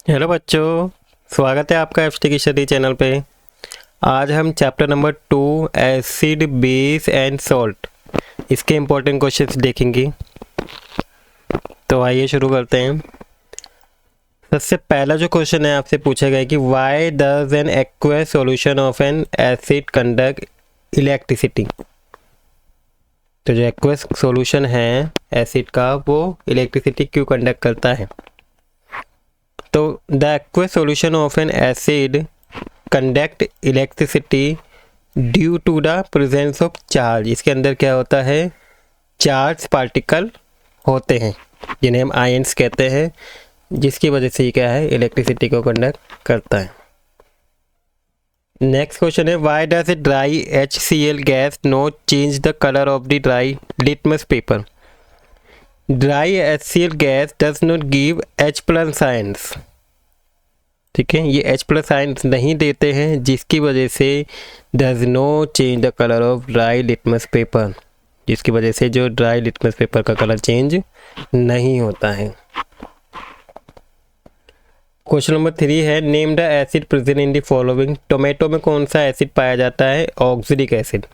Hello बच्चों, स्वागत है आपका एफ की स्टडी चैनल पे। आज हम chapter number 2 acid base and salt इसके इम्पोर्टेंट क्वेश्चंस देखेंगे। तो आइए शुरू करते हैं। सबसे पहला जो क्वेश्चन है आपसे पूछा गया है कि why does an aqueous solution of N acid conduct electricity. तो जो एक्वस सॉल्यूशन है एसिड का वो इलेक्ट्रिसिटी क्यों कंडक्ट करता है। तो the aqueous solution of an acid conduct electricity due to the presence of charge। इसके अंदर क्या होता है, चार्ज पार्टिकल होते हैं जिन्हें हम आयंस कहते हैं, जिसकी वजह से ये क्या है, इलेक्ट्रिसिटी को कंडक्ट करता है। नेक्स्ट क्वेश्चन है why does a dry HCl gas not change the colour of the dry litmus paper. Dry HCl gas does not give H+ ions. ठीक है, ये H+ आयंस नहीं देते हैं, जिसकी वजह से does no change the colour of dry litmus paper, जिसकी वजह से जो ड्राई लिटमस पेपर का कलर चेंज नहीं होता है। क्वेश्चन नंबर 3 है name the acid present in the following. Tomato में कौन सा एसिड पाया जाता है, ऑक्जेलिक एसिड।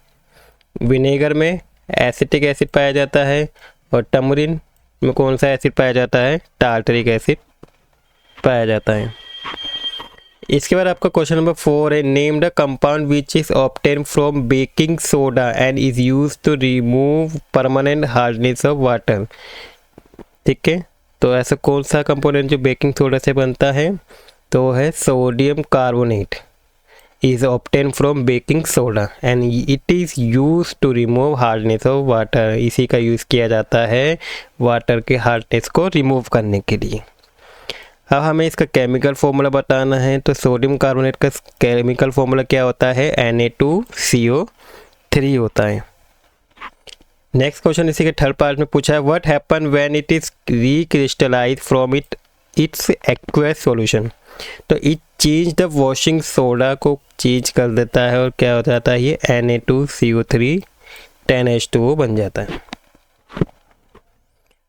विनेगर में एसिटिक एसिड पाया जाता है, और टमरिन में कौन सा एसिड पाया जाता है, टार्टरिक एसिड पाया जाता है। इसके बाद आपका क्वेश्चन नंबर 4 है name the compound which is obtain from baking soda and is use to remove permanent hardness of water. ठीक है, तो ऐसा कौन सा कंपोनेंट जो बेकिंग सोडा से बनता है, तो है sodium carbonate is obtained from baking soda and it is used to remove hardness of water। इसी का यूज़ किया जाता है वाटर के हार्डनेस को रिमूव करने के लिए। अब हमें इसका केमिकल फॉर्मूला बताना है, तो सोडियम कार्बोनेट का केमिकल फॉर्मूला क्या होता है, Na2CO3 होता है। नेक्स्ट क्वेश्चन इसी के थर्ड पार्ट में पूछा है what happen when it is recrystallize from its aqueous solution. तो it change the washing soda को चेंज कर देता है और क्या हो जाता है, ये Na2CO3 10H2O बन जाता है।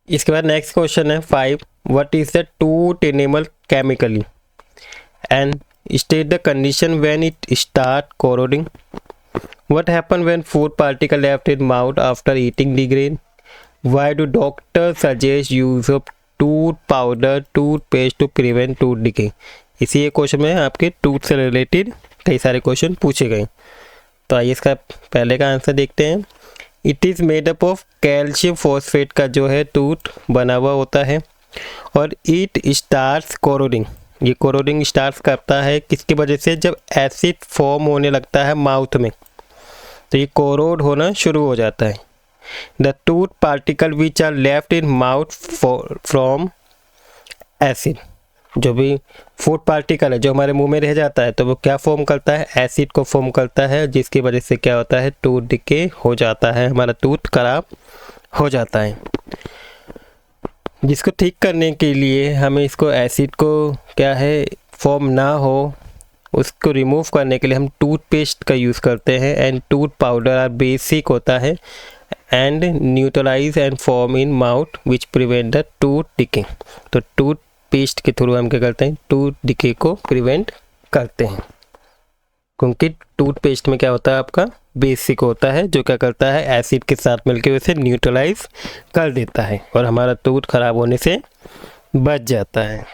इसके बाद नेक्स्ट क्वेश्चन है 5 what is the tooth enamel chemically and state the condition when it start corroding. What happen when food particle left in mouth after eating the grain. Why do doctor suggest use of tooth powder toothpaste to prevent tooth decay. इसी एक question में आपके tooth से related कई सारे question पूछे गए। तो आइए इसका पहले का आंसर देखते हैं। It is made up of calcium phosphate का जो है टूथ बना हुआ होता है, और इट स्टार्ट्स कोरोडिंग। ये कोरोडिंग स्टार्ट करता है किसकी वजह से, जब एसिड फॉर्म होने लगता है माउथ में, तो ये कोरोड होना शुरू हो जाता है। The tooth particle which are left in mouth from acid. जो भी फूड पार्टिकल है जो हमारे मुंह में रह जाता है, तो वो क्या फॉर्म करता है, एसिड को फॉर्म करता है, जिसकी वजह से क्या होता है, टूथ डिके हो जाता है, हमारा टूथ खराब हो जाता है। जिसको ठीक करने के लिए हमें इसको एसिड को क्या है फॉर्म ना हो उसको रिमूव करने के लिए हम टूथपेस्ट का यूज़ करते हैं, and tooth powder are basic होता है and neutralise and form in mouth which prevent the tooth decay. तो टूथ पेस्ट के थ्रू हम क्या करते हैं, टूथ डिके को प्रिवेंट करते हैं, क्योंकि टूथपेस्ट में क्या होता है, आपका बेसिक होता है, जो क्या करता है, एसिड के साथ मिलकर उसे न्यूट्रलाइज कर देता है और हमारा टूथ खराब होने से बच जाता है।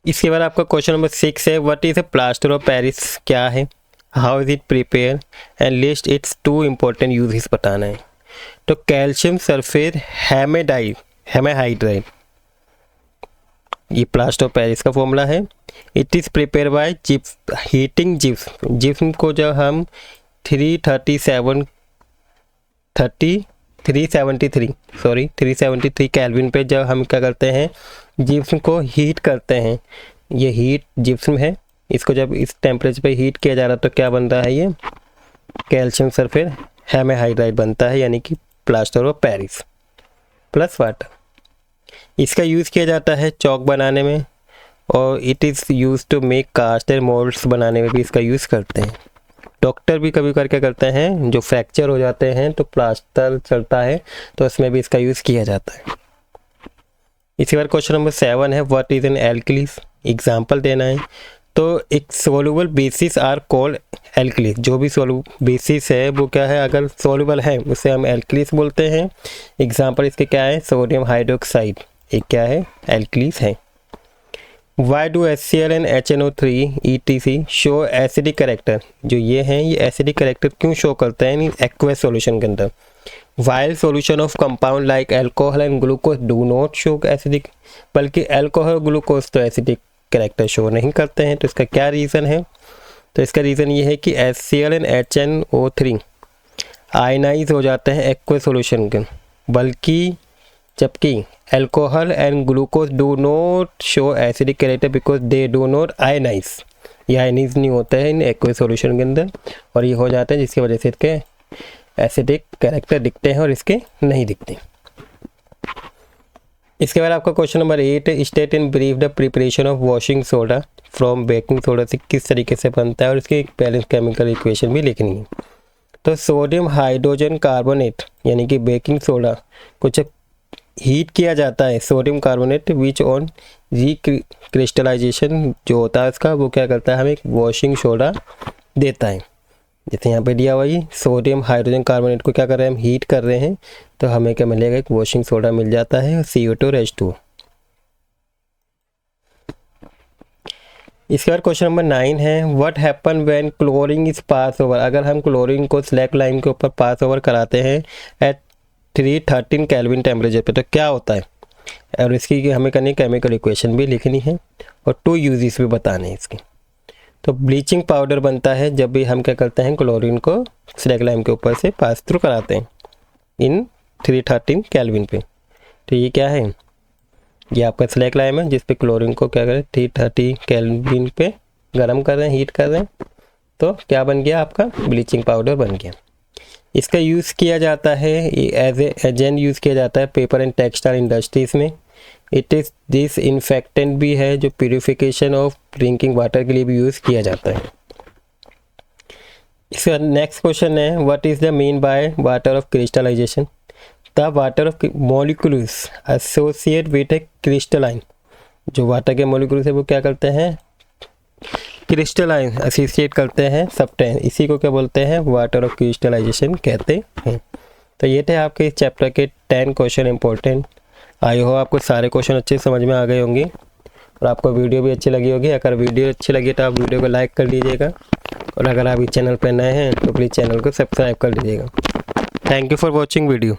इसके बाद आपका क्वेश्चन नंबर 6 है what is a plaster of Paris क्या है, how is it prepare and list it's 2 important uses बताना है। तो कैल्शियम सल्फेट हेमाहाइड्राइड, ये प्लास्टर ऑफ पेरिस का फॉर्मूला है। It is prepare by heating gypsum को जब हम 373 केल्विन पे जब हम क्या करते हैं, जिप्सम को हीट करते हैं, ये हीट जिप्सम है, इसको जब इस टेम्परेचर पे हीट किया जा रहा है तो क्या बन रहा है, ये कैल्शियम सल्फेट हेमाहाइड्राइड बनता है, यानी कि plaster of Paris plus water. इसका यूज़ किया जाता है चौक बनाने में, और it is use to make cast and moulds बनाने में भी इसका यूज़ करते हैं। डॉक्टर भी कभी क्या करते हैं, जो फ्रैक्चर हो जाते हैं तो प्लास्टर चलता है, तो उसमें भी इसका यूज़ किया जाता है। इसके बाद क्वेश्चन नंबर 7 है व्हाट इज एन एल्कलीस, एग्जाम्पल देना है। तो एक सोल्यूबल बेसिस आर कॉल्ड एल्कलीस, जो भी बेसिस है वो क्या है, अगर सोल्यूबल है उसे हम एल्कलीस बोलते हैं। एग्जाम्पल इसके क्या है, सोडियम हाइड्रोक्साइड एक क्या है, एल्कलीस है। Why do HCl and HNO3 ETC show acidic character, जो ये हैं ये एसिडिक करेक्टर क्यों शो करते हैं एक्वस सॉल्यूशन के अंदर। While solution of compound like alcohol and glucose do not show acidic, बल्कि अल्कोहल ग्लूकोज तो एसिडिक करेक्टर शो नहीं करते हैं। तो इसका क्या रीज़न है, तो इसका रीज़न ये है कि HCl एंड HNO3 आयनाइज हो जाते हैं एक्वस सॉल्यूशन के, बल्कि जबकि alcohol and glucose do not show acidic character because they do not ionise, ये आयनाइज नहीं होता है इन एक्वस सॉल्यूशन के अंदर, और ये हो जाते हैं जिसकी वजह से इसके एसिडिक कैरेक्टर दिखते हैं और इसके नहीं दिखते। इसके बाद आपका क्वेश्चन नंबर 8 है state in brief the preparation of washing soda from baking soda से किस तरीके से बनता है, और इसकी बैलेंस केमिकल इक्वेशन भी लिखनी है। तो सोडियम हाइड्रोजन कार्बोनेट यानी कि बेकिंग सोडा को जब हीट किया जाता है, sodium carbonate which on crystallisation जो होता है उसका, वो क्या करता है, हमें एक वॉशिंग सोडा देता है। जैसे यहाँ पे दिया हुआ ही सोडियम हाइड्रोजन कार्बोनेट को क्या कर रहे हैं, हम हीट कर रहे हैं, तो हमें क्या मिलेगा, एक वॉशिंग सोडा मिल जाता है, CO2 और H2। इसके बाद क्वेश्चन नंबर 9 है what happen when chlorine is pass over, अगर हम क्लोरीन को स्लैक लाइन के ऊपर पास ओवर कराते हैं एट 313 केल्विन टेम्परेचर पे, तो क्या होता है, और इसकी हमें करनी केमिकल इक्वेशन भी लिखनी है और 2 यूजेस भी बताने हैं इसके। तो ब्लीचिंग पाउडर बनता है जब भी हम क्या करते हैं, क्लोरीन को स्लैक लाइन के ऊपर से पास थ्रू कराते हैं इन 313 केल्विन पे। तो ये क्या है, ये आपका स्लैक लाइन है जिस पे क्लोरीन को क्या करें 330 केल्विन पे गर्म कर रहे हैं, हीट कर रहे हैं, तो क्या बन गया, आपका ब्लीचिंग पाउडर बन गया। इसका यूज़ किया जाता है एज एजेंट यूज़ किया जाता है पेपर एंड टेक्सटाइल इंडस्ट्रीज़ में। इट इज़ दिस इन्फेक्टेंट भी है जो प्यूरिफिकेशन ऑफ ड्रिंकिंग वाटर के लिए भी यूज़ किया जाता है। इसका नेक्स्ट क्वेश्चन है what is the mean by water of crystallisation, the water of molecules associate with a crystalline, जो वाटर के मॉलिक्यूल्स है वो क्या करते हैं, क्रिस्टलाइन एसोसिएट करते हैं सब्सटेंस, इसी को क्या बोलते हैं, वाटर ऑफ क्रिस्टलाइजेशन कहते हैं। तो ये थे आपके इस चैप्टर के 10 क्वेश्चन इंपॉर्टेंट। आई होप आपको सारे क्वेश्चन अच्छे समझ में आ गए होंगे और आपको वीडियो भी अच्छी लगी होगी। अगर वीडियो अच्छी लगी तो आप वीडियो को लाइक कर लीजिएगा, और अगर आप इस चैनल पर नए हैं तो प्लीज़ चैनल को सब्सक्राइब कर लीजिएगा। Thank you for watching video.